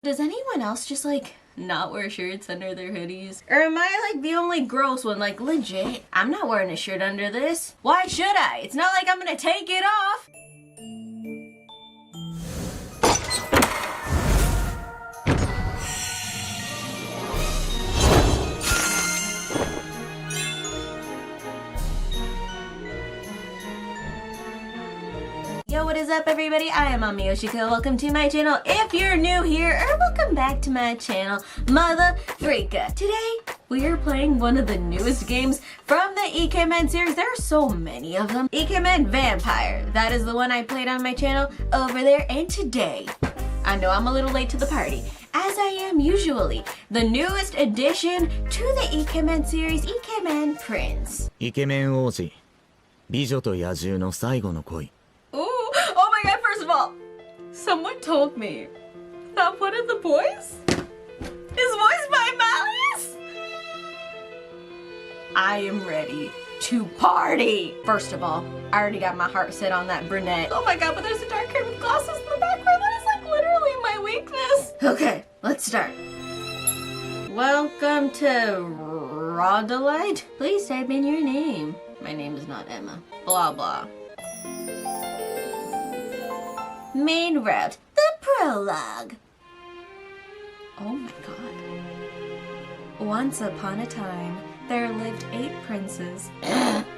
Does anyone else just like not wear shirts under their hoodies? Or am I like the only gross one? Like legit, I'm not wearing a shirt under this. Why should I? It's not like I'm gonna take it off. Yo, what is up everybody? I am AmiYoshiko. Welcome to my channel if you're new here, or welcome back to my channel, Mother Freaka. Today, we are playing one of the newest games from the Ikémen series. There are so many of them. Ikémen Vampire. That is the one I played on my channel over there. And today, I know I'm a little late to the party, as I am usually, the newest addition to the Ikémen series, Ikémen Prince. イケメン王子、美女と野獣の最後の恋。 Oh my god, first of all, someone told me that one of the boys is voiced by Malice. I am ready to party. First of all, I already got my heart set on that brunette. Oh my god, but there's a dark hair with glasses in the background. That is like literally my weakness. Okay, let's start. Welcome to Rodolite. Please type in your name. My name is not Emma. Blah blah. Main route, the prologue. Oh my god. Once upon a time, there lived 8 princes.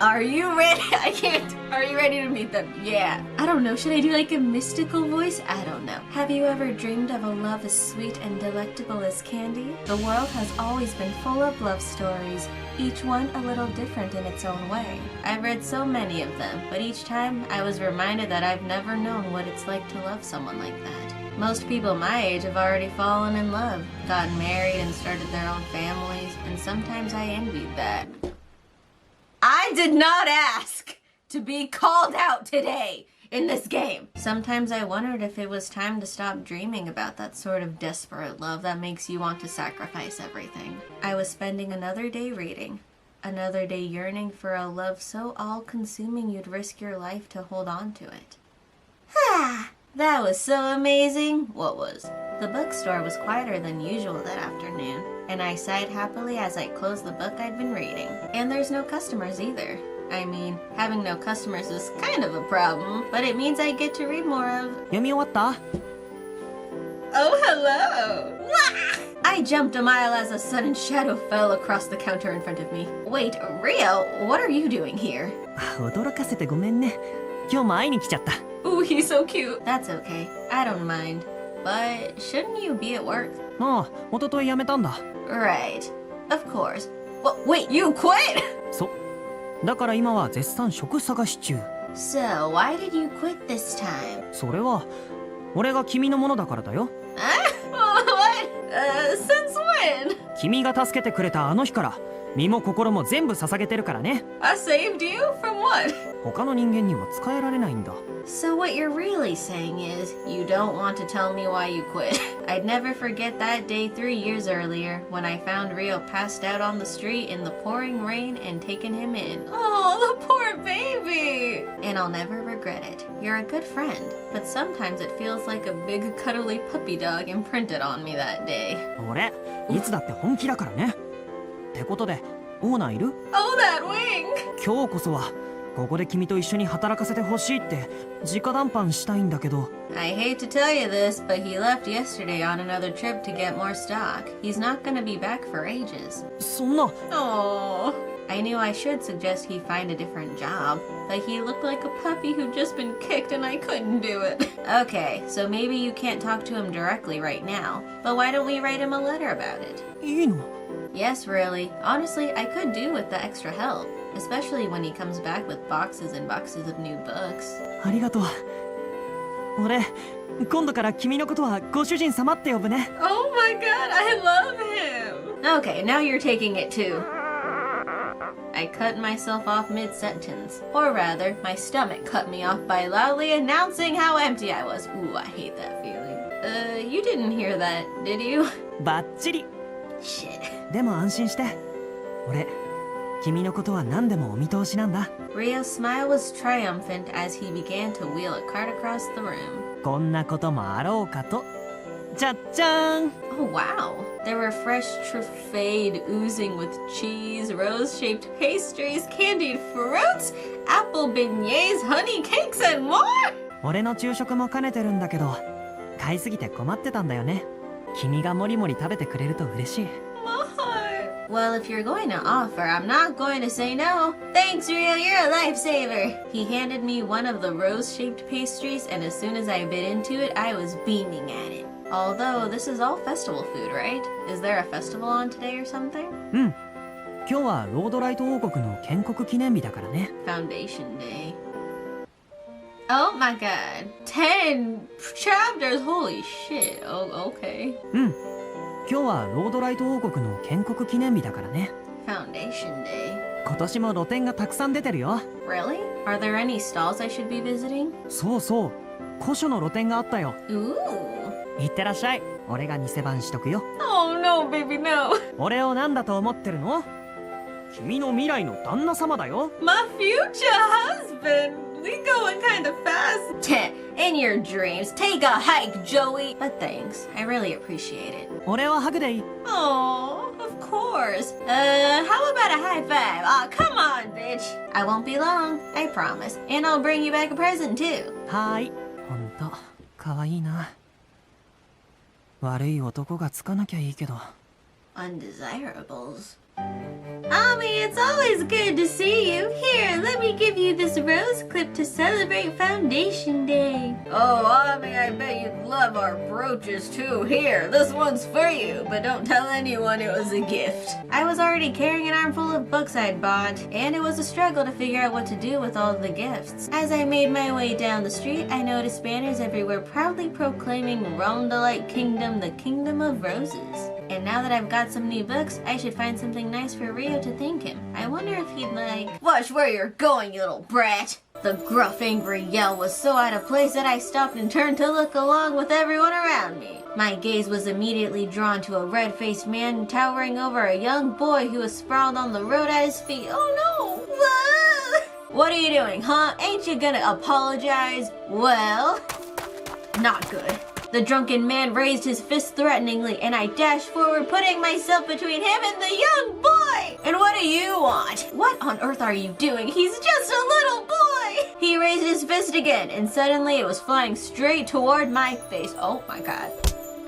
Are you ready? I can't. Are you ready to meet them? Yeah. I don't know. Should I do like a mystical voice? I don't know. Have you ever dreamed of a love as sweet and delectable as candy? The world has always been full of love stories, each one a little different in its own way. I've read so many of them, but each time I was reminded that I've never known what it's like to love someone like that. Most people my age have already fallen in love, gotten married and started their own families, and sometimes I envied that. I did not ask to be called out today in this game. Sometimes I wondered if it was time to stop dreaming about that sort of desperate love that makes you want to sacrifice everything. I was spending another day reading, another day yearning for a love so all-consuming you'd risk your life to hold on to it. Ah! That was so amazing. What was? The bookstore was quieter than usual that afternoon, and I sighed happily as I closed the book I'd been reading. And there's no customers either. I mean, having no customers is kind of a problem, but it means I get to read more of... 読み終わった? Oh, hello! I jumped a mile as a sudden shadow fell across the counter in front of me. Wait, Rio, what are you doing here? 驚かせてごめんね。今日も会いに来ちゃった。 Ooh, he's so cute. That's okay. I don't mind. But shouldn't you be at work? ああ、一昨日辞めたんだ。 Right. Of course. Well, wait, you quit? そう。だから今は絶賛職探し中。So, why did you quit this time? それは、俺が君のものだからだよ。What? Since when? 君が助けてくれたあの日から、身も心も全部捧げてるからね。I saved you? From what? 他の人間には使えられないんだ。 So what you're really saying is, you don't want to tell me why you quit. I'd never forget that day 3 years earlier, when I found Rio passed out on the street in the pouring rain and taken him in. Oh, the poor baby! And I'll never regret it. You're a good friend, but sometimes it feels like a big cuddly puppy dog imprinted on me that day. 俺、いつだって本気だからね。ってことで、オーナーいる? Oh, that wing! 今日こそは、ここで君と一緒に働かせてほしいって直談判したいんだけど。 I hate to tell you this, but he left yesterday on another trip to get more stock. He's not gonna be back for ages. そんな。 Oh, I knew I should suggest he find a different job, but he looked like a puppy who'd just been kicked and I couldn't do it. Okay, so maybe you can't talk to him directly right now, but why don't we write him a letter about it? いいの? Yes, really. Honestly, I could do with the extra help. Especially when he comes back with boxes and boxes of new books. ありがとう。俺、今度から君のことはご主人様って呼ぶね。Oh my god, I love him! Okay, now you're taking it too. I cut myself off mid-sentence. Or rather, my stomach cut me off by loudly announcing how empty I was. Ooh, I hate that feeling. You didn't hear that, did you? バッチリ。Shit. でも安心して。俺、君のことは何でもお見通しなんだ。Rio's smile was triumphant as he began to wheel a cart across the room. こんなこともあろうかと。じゃっじゃーん Oh wow. There were fresh truffade oozing with cheese, rose-shaped pastries, candied fruits, apple beignets, honey cakes, and more! 俺の昼食も兼ねてるんだけど買いすぎて困ってたんだよね君がもりもり食べてくれると嬉しい My heart. Well, if you're going to offer, I'm not going to say no. Thanks, Rio, you're a lifesaver. He handed me one of the rose-shaped pastries, and as soon as I bit into it, I was beaming at it. Although, this is all festival food, right? Is there a festival on today or something? うん今日はロードライト王国の建国記念日だからね Foundation Day. Oh my god. 10 chapters? Holy shit. Oh, okay. うん今日はロードライト王国の建国記念日だからね Foundation Day. 今年も露店がたくさん出てるよ Really? Are there any stalls I should be visiting? そうそう古書の露店があったよ Ooh. いってらっしゃい俺が店番しとくよ Oh no, baby, no. 俺を何だと思ってるの君の未来の旦那様だよ My future husband. We going kind of fast. In your dreams. Take a hike, Joey. But thanks. I really appreciate it. 俺はハグでいい Oh, of course. How about a high five? Aw, come on, bitch. I won't be long. I promise. And I'll bring you back a present, too. はーいほんとかわいいな悪い男がつかなきゃいいけど Undesirables. Ami, it's always good to see you. Here, let me give you this rose clip to celebrate Foundation Day. Oh, Ami, I bet you'd love our brooches too. Here, this one's for you, but don't tell anyone it was a gift. I was already carrying an armful of books I'd bought, and it was a struggle to figure out what to do with all the gifts. As I made my way down the street, I noticed banners everywhere proudly proclaiming Rome Delight Kingdom, the Kingdom of Roses. And now that I've got some new books, I should find something nice for Rio to thank him. I wonder if he'd like... Watch where you're going, you little brat! The gruff, angry yell was so out of place that I stopped and turned to look along with everyone around me. My gaze was immediately drawn to a red-faced man towering over a young boy who was sprawled on the road at his feet. Oh no! Ah! What are you doing, huh? Ain't you gonna apologize? Well... Not good. The drunken man raised his fist threateningly, and I dashed forward, putting myself between him and the young boy! And what do you want? What on earth are you doing? He's just a little boy! He raised his fist again, and suddenly it was flying straight toward my face. Oh my god.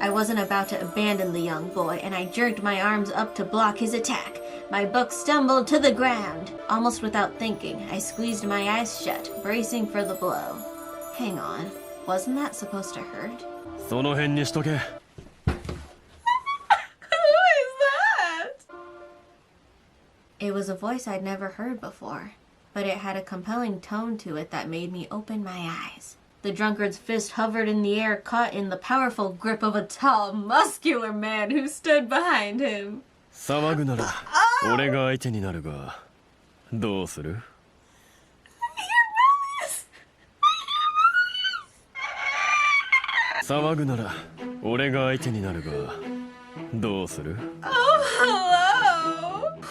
I wasn't about to abandon the young boy, and I jerked my arms up to block his attack. My book stumbled to the ground. Almost without thinking, I squeezed my eyes shut, bracing for the blow. Hang on. Wasn't that supposed to hurt? その辺にしとけ Who is that? It was a voice I'd never heard before, but it had a compelling tone to it that made me open my eyes. The drunkard's fist hovered in the air, caught in the powerful grip of a tall, muscular man who stood behind him. 騒ぐなら俺が相手になるがどうする騒ぐなら俺が相手になるがどうする Oh, hello!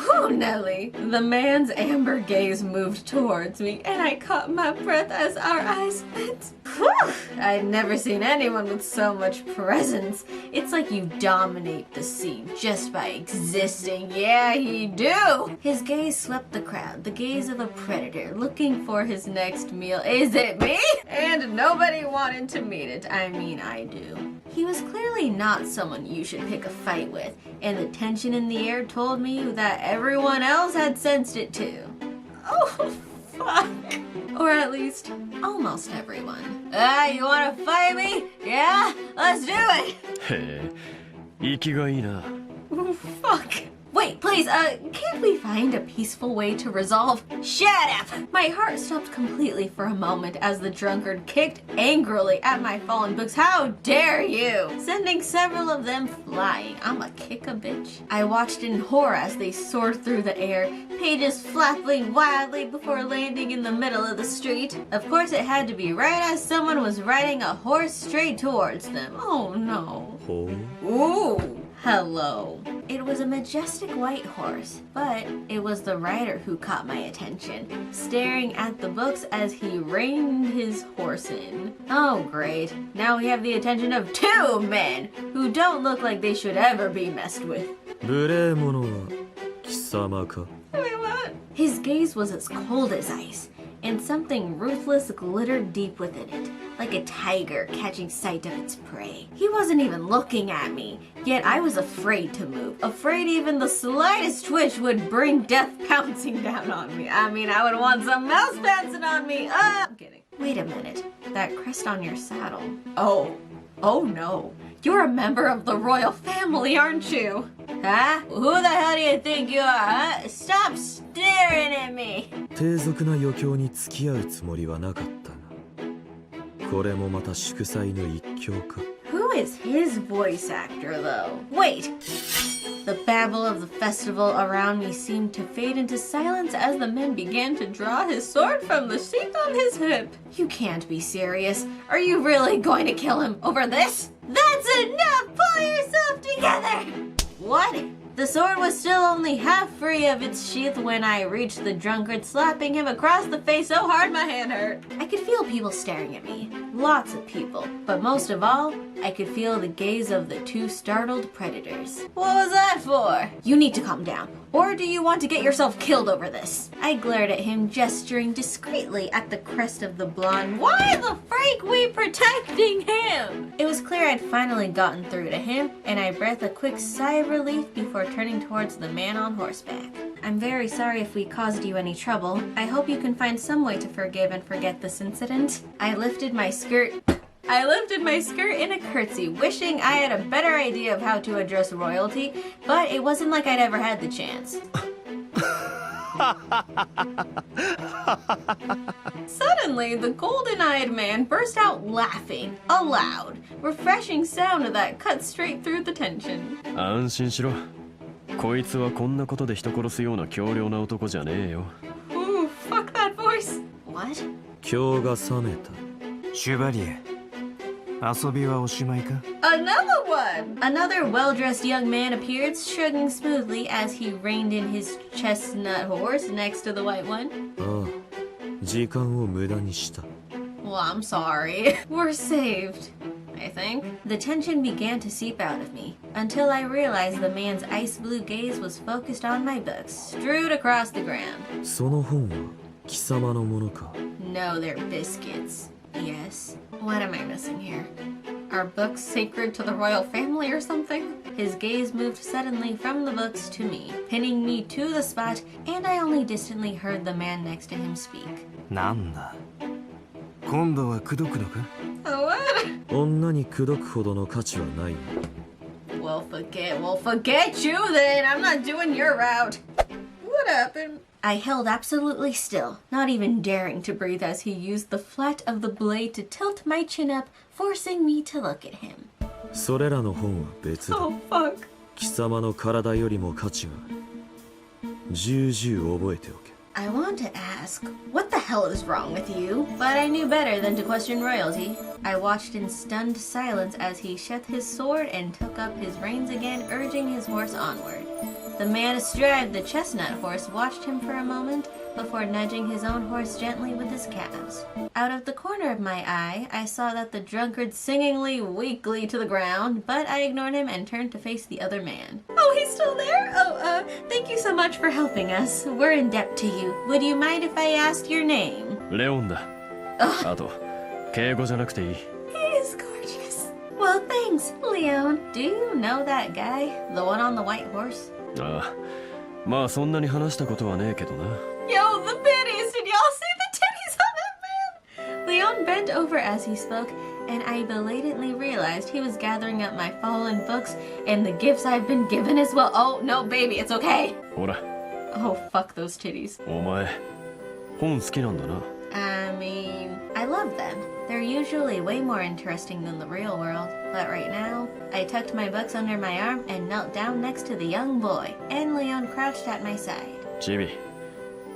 Whew, Nelly. The man's amber gaze moved towards me, and I caught my breath as our eyes met. Whew! I'd never seen anyone with so much presence. It's like you dominate the scene just by existing. Yeah, you do! His gaze swept the crowd, the gaze of a predator looking for his next meal. Is it me? And nobody wanted to meet it. I mean, I do. He was clearly not someone you should pick a fight with, and the tension in the air told me that everyone else had sensed it too. Oh, fuck. Or at least, almost everyone. You wanna fight me? Yeah? Let's do it! へえ息がいいな Ooh, fuck. Wait, please, can't we find a peaceful way to resolve? Shut up! My heart stopped completely for a moment as the drunkard kicked angrily at my fallen books. How dare you! Sending several of them flying. I'm a kick a bitch. I watched in horror as they soared through the air, pages flapping wildly before landing in the middle of the street. Of course, it had to be right as someone was riding a horse straight towards them. Oh no. ほう。 Ooh, hello. It was a majestic white horse, but it was the rider who caught my attention, staring at the books as he reined his horse in. Oh, great. Now we have the attention of two men who don't look like they should ever be messed with. 無礼者は貴様か。 Wait, what? His gaze was as cold as ice, and something ruthless glittered deep within it, like a tiger catching sight of its prey. He wasn't even looking at me, yet I was afraid to move, afraid even the slightest twitch would bring death pouncing down on me. I mean, I would want some mouse pouncing on me. I'm kidding. Wait a minute. That crest on your saddle. Oh no. You're a member of the royal family, aren't you? Huh? Who the hell do you think you are, huh? Stop staring at me! 低俗な余興に付き合うつもりはなかったが、これもまた祝祭の一興か。 Who is his voice actor, though? Wait! The babble of the festival around me seemed to fade into silence as the men began to draw his sword from the sheath on his hip. You can't be serious. Are you really going to kill him over this? That's enough! Pull yourself together! What? The sword was still only half free of its sheath when I reached the drunkard, slapping him across the face so hard my hand hurt. I could feel people staring at me. Lots of people. But most of all, I could feel the gaze of the two startled predators. What was that for? You need to calm down. Or do you want to get yourself killed over this? I glared at him, gesturing discreetly at the crest of the blonde. Why the freak we protecting him? It was clear I'd finally gotten through to him, and I breathed a quick sigh of relief before turning towards the man on horseback. I'm very sorry if we caused you any trouble. I hope you can find some way to forgive and forget this incident. I lifted my skirt in a curtsy, wishing I had a better idea of how to address royalty, but it wasn't like I'd ever had the chance. Suddenly, the golden-eyed man burst out laughing, a loud, refreshing sound that cut straight through the tension. 安心しろ。こいつはこんなことで人殺すような強量な男じゃねえよ。 Ooh, fuck that voice. What? 興が冷めた。シュバリエ、遊びはおしまいか？ Another one! Another well-dressed young man appeared, shrugging smoothly as he reined in his chestnut horse next to the white one. ああ、時間を無駄にした。 Well, I'm sorry. We're saved, I think. The tension began to seep out of me, until I realized the man's ice blue gaze was focused on my books, strewed across the ground. その本は貴様のものか。 No, they're biscuits. Yes. What am I missing here? Are books sacred to the royal family or something? His gaze moved suddenly from the books to me, pinning me to the spot, and I only distantly heard the man next to him speak. なんだ。今度は口説くのか？ What? 女に口説くほどの価値はない。 Well, forget you then. I'm not doing your route. What happened? I held absolutely still, not even daring to breathe as he used the flat of the blade to tilt my chin up, forcing me to look at him. それらの本は別だ。 Oh, fuck. 貴様の体よりも価値がある。重々覚えておけ。 I want to ask, what the hell is wrong with you? But I knew better than to question royalty. I watched in stunned silence as he sheathed his sword and took up his reins again, urging his horse onward. The man astride the chestnut horse watched him for a moment before nudging his own horse gently with his calves. Out of the corner of my eye, I saw that the drunkard singingly weakly to the ground, but I ignored him and turned to face the other man. Oh, he's still there? Oh, thank you so much for helping us. We're in debt to you. Would you mind if I asked your name? レオンだ。あと、敬語じゃなくていい。 He is gorgeous. Well, thanks, Leon. Do you know that guy? The one on the white horse? ああ、まあそんなに話したことはねえけどな。 Yo, the bitties! Did y'all see the titties on that man? Leon bent over as he spoke, and I belatedly realized he was gathering up my fallen books and the gifts I've been given as well. Oh, no, baby, it's okay. ほら。 Oh, fuck those titties. お前、本好きなんだな。 I mean, I love them. They're usually way more interesting than the real world. But right now, I tucked my books under my arm and knelt down next to the young boy, and Leon crouched at my side. チビ、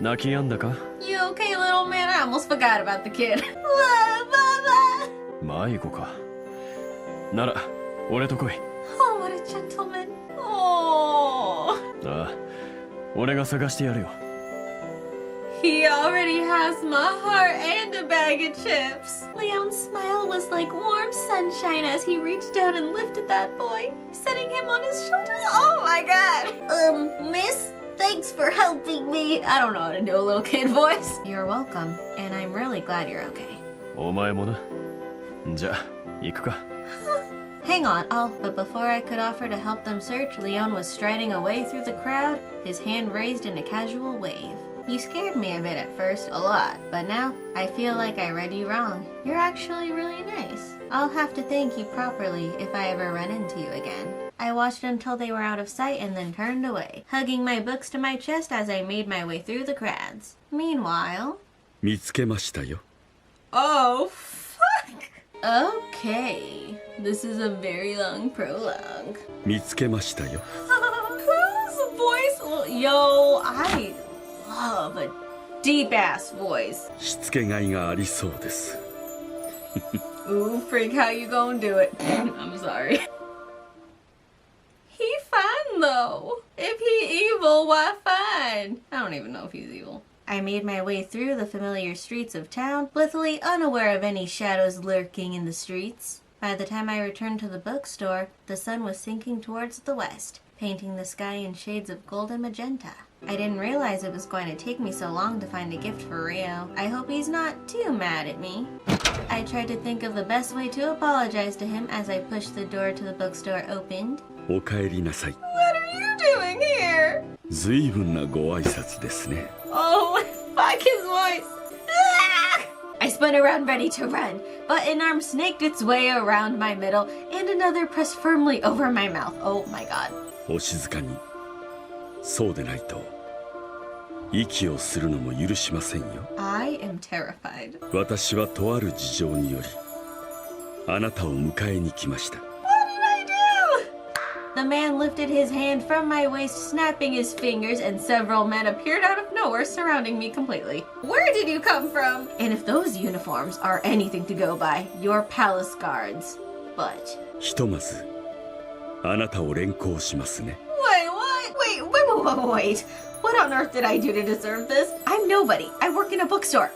泣き止んだか？ You okay, little man? I almost forgot about the kid. 迷子か。なら、俺と来い。 Oh, what a gentleman. Oh. ああ、俺が探してやるよ。 He already has my heart and a bag of chips. Leon's smile was like warm sunshine as he reached out and lifted that boy, setting him on his shoulders. Oh my god. Miss, thanks for helping me. I don't know how to do a little kid voice. You're welcome, and I'm really glad you're okay. お前もな。じゃあ、行くか。 Hang on, but before I could offer to help them search, Leon was striding away through the crowd, his hand raised in a casual wave. You scared me a bit at first, a lot, but now I feel like I read you wrong. You're actually really nice. I'll have to thank you properly if I ever run into you again. I watched until they were out of sight and then turned away, hugging my books to my chest as I made my way through the crowds. Meanwhile... 見つけましたよ。 Oh, fuck! Okay, this is a very long prologue. 見つけましたよ。 Whose voice? Well, yo, I love a deep-ass voice. しつけがいがありそうです。 Ooh, freak, how you gonna do it? I'm sorry. He fine, though. If he evil, why fine? I don't even know if he's evil. I made my way through the familiar streets of town, blithely unaware of any shadows lurking in the streets. By the time I returned to the bookstore, the sun was sinking towards the west, painting the sky in shades of gold and magenta. I didn't realize it was going to take me so long to find a gift for Rio. I hope he's not too mad at me. I tried to think of the best way to apologize to him as I pushed the door to the bookstore opened. お帰りなさい。 What are you doing here? ずいぶんなご挨拶ですね。 Oh, fuck his voice. Ah! I spun around ready to run, but an arm snaked its way around my middle and another pressed firmly over my mouth. Oh my god. お静かに。そうでないと息をするのも許しませんよ。 I am terrified. 私はとある事情によりあなたを迎えに来ました。 What did I do? The man lifted his hand from my waist, snapping his fingers, and several men appeared out of nowhere, surrounding me completely. Where did you come from? And if those uniforms are anything to go by, you're palace guards. But... ひとまずあなたを連行しますね。 Wait, what? Wait. What on earth did I do to deserve this? I'm nobody. I work in a bookstore.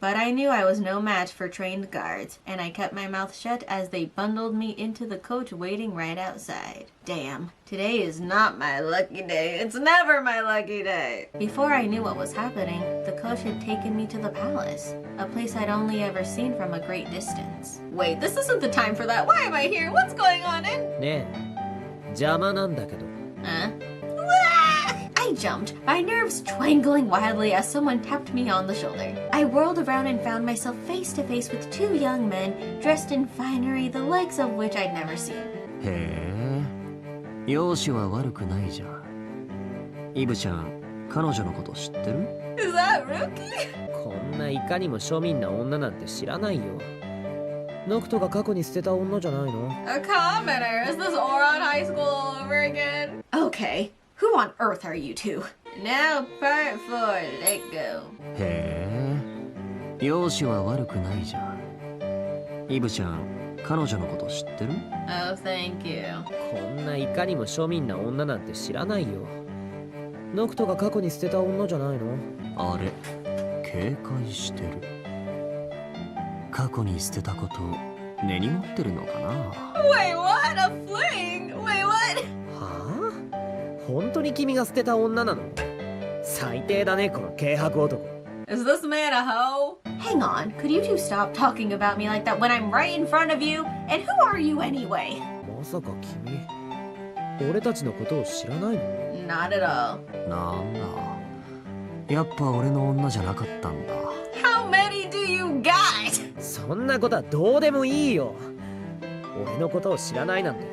But I knew I was no match for trained guards, and I kept my mouth shut as they bundled me into the coach waiting right outside. Damn, today is not my lucky day. It's never my lucky day. Before I knew what was happening, the coach had taken me to the palace, a place I'd only ever seen from a great distance. Wait, this isn't the time for that. Why am I here? What's going on? ねえ、邪魔なんだけど。 Huh? I jumped, my nerves twangling wildly as someone tapped me on the shoulder. I whirled around and found myself face to face with two young men dressed in finery the likes of which I'd never seen. へえ、容姿は悪くないじゃん。イブちゃん、彼女のこと知ってる？ Is that Rookie? こんないかにも庶民な女なんて知らないよ。ノクトが過去に捨てた女じゃないの？ A commoner? Is this Oron High School all over again? Okay, who on earth are you two? Now part 4, let go. へえ、容姿は悪くないじゃん。イブちゃん、彼女のこと知ってる？ Oh, thank you. こんないかにも庶民な女なんて知らないよ。ノクトが過去に捨てた女じゃないの？あれ、警戒してる。過去に捨てたこと根に持ってるのかな？ Wait, what? A fling? Wait, what? はあ？本当に君が捨てた女なの？最低だね、この軽薄男。Is this man a hoe? Hang on, could you two stop talking about me like that when I'm right in front of you? And who are you anyway? まさか君、俺たちのことを知らないの？ Not at all. なんだ、やっぱ俺の女じゃなかったんだ。 How many do you got? そんなことはどうでもいいよ。俺のことを知らないなんて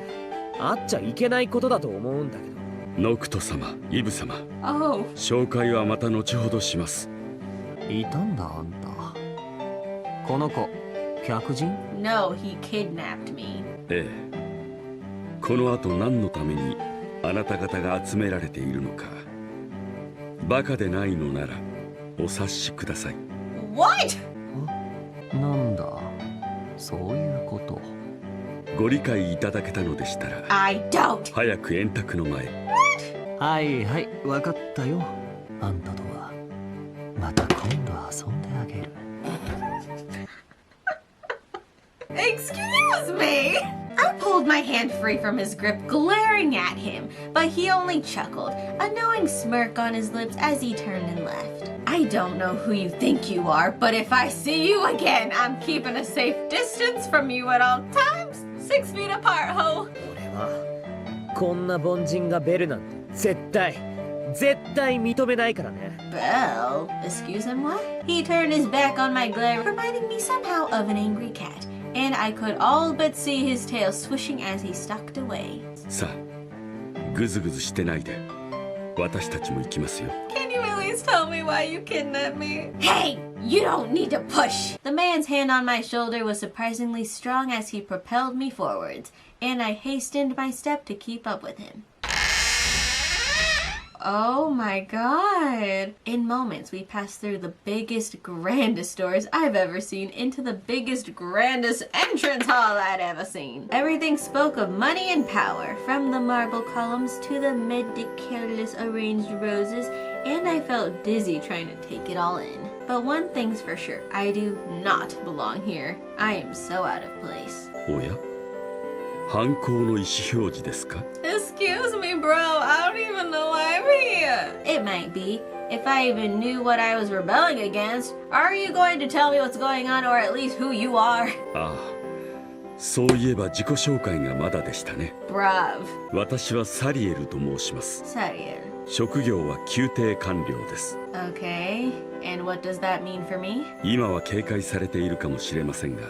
あっちゃいけないことだと思うんだけど。ノクト様、イブ様、 Oh. 紹介はまた後ほどします。いたんだあんた。この子、客人？ No, he kidnapped me. ええ。この後何のためにあなた方が集められているのか、バカでないのならお察しください。 What? なんだ、そういうこと。ご理解いただけたのでしたら I don't. 早く円卓の前。はいはい、わかったよ。あんたとはまた今度遊んであげる。Excuse me! I pulled my hand free from his grip, glaring at him, but he only chuckled, a knowing smirk on his lips as he turned and left. I don't know who you think you are, but if I see you again, I'm keeping a safe distance from you at all times. 6 feet apart, ho! 俺はこんな凡人がベルなんて絶対認めないからね。 Belle? Excuse him, what? He turned his back on my glare, reminding me somehow of an angry cat, and I could all but see his tail swishing as he stalked away. さあ、ぐずぐずしてないで。私たちも行きますよ。 Can you at least tell me why you kidnapped me? Hey! You don't need to push! The man's hand on my shoulder was surprisingly strong as he propelled me forwards, and I hastened my step to keep up with him. Oh my god. In moments, we passed through the biggest, grandest doors I've ever seen into the biggest, grandest entrance hall I'd ever seen. Everything spoke of money and power, from the marble columns to the meticulously arranged roses, and I felt dizzy trying to take it all in. But one thing's for sure, I do not belong here. I am so out of place. おや、犯行の意思表示ですか？ Excuse me, bro. I don't even know why I'm here. It might be. If I even knew what I was rebelling against, are you going to tell me what's going on, or at least who you are? ああ、そういえば自己紹介がまだでしたね。 Bruv. 私はサリエルと申します。 Sariel. 職業は宮廷官僚です。 Okay. And what does that mean for me? 今は警戒されているかもしれませんが、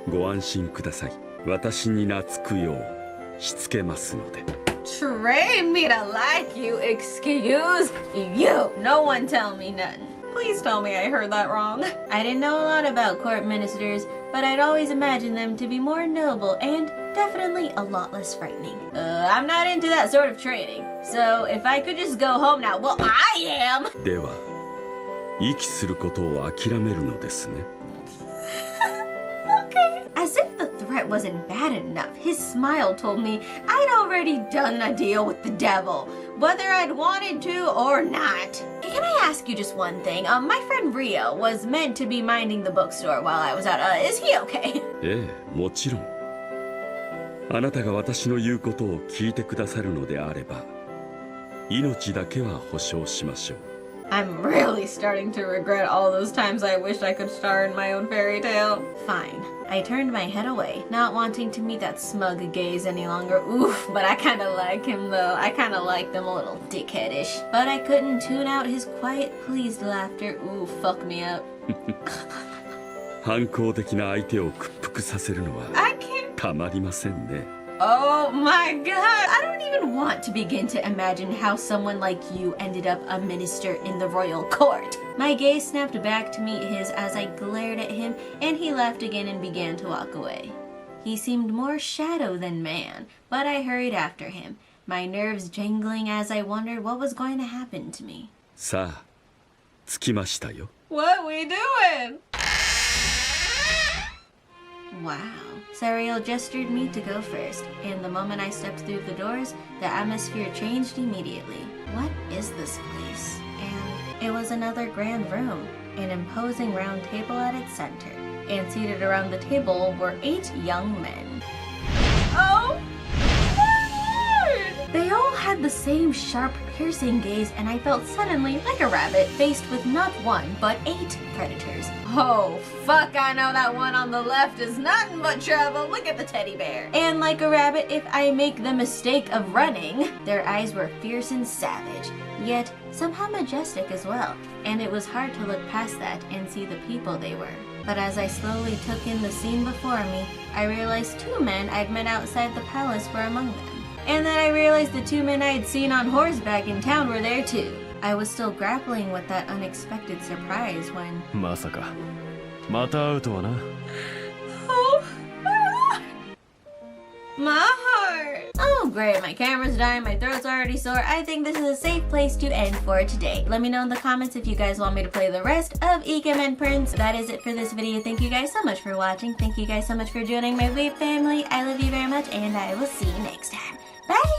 ご安心ください。私に懐くようしつけますので。 Train me to like you. Excuse you. No one tell me nothing. Please tell me I heard that wrong. I didn't know a lot about court ministers, but I'd always imagined them to be more noble and definitely a lot less frightening. I'm not into that sort of training. So if I could just go home now, well, I am. では、息することを諦めるのですね。 As if the threat wasn't bad enough, his smile told me I'd already done a deal with the devil, whether I'd wanted to or not. Can I ask you just one thing? My friend Rio was meant to be minding the bookstore while I was out. Is he okay? ええ、もちろん。あなたが私の言うことを聞いてくださるのであれば、命だけは保証しましょう。 I'm really starting to regret all those times I wished I could star in my own fairy tale. Fine. I turned my head away, not wanting to meet that smug gaze any longer. Oof, but I kinda like him though. I kinda like them a little dickheadish. But I couldn't tune out his quiet, pleased laughter. Ooh, fuck me up. 反抗的な相手を屈服させるのは I can't. たまりませんね。 Oh my god. I don't even want to begin to imagine how someone like you ended up a minister in the royal court. My gaze snapped back to meet his as I glared at him, and he laughed again and began to walk away. He seemed more shadow than man, but I hurried after him, my nerves jangling as I wondered what was going to happen to me. さあ、着きましたよ。 What we doing? Wow. Sariel gestured me to go first, and the moment I stepped through the doors, the atmosphere changed immediately. What is this place? And it was another grand room, an imposing round table at its center, and seated around the table were 8 young men. Oh! They all had the same sharp, piercing gaze, and I felt suddenly like a rabbit faced with not 1, but 8 predators. Oh, fuck, I know that one on the left is nothing but trouble. Look at the teddy bear. And like a rabbit, if I make the mistake of running, their eyes were fierce and savage, yet somehow majestic as well, and it was hard to look past that and see the people they were. But as I slowly took in the scene before me, I realized 2 men I'd met outside the palace were among them. And then I realized the 2 men I had seen on horseback in town were there too. I was still grappling with that unexpected surprise when... まさかまた会うとはな。 Oh, my heart! Oh great. My camera's dying. My throat's already sore. I think this is a safe place to end for today. Let me know in the comments if you guys want me to play the rest of Ikémen Prince. That is it for this video. Thank you guys so much for watching. Thank you guys so much for joining my Weeb family. I love you very much, and I will see you next time. Bye!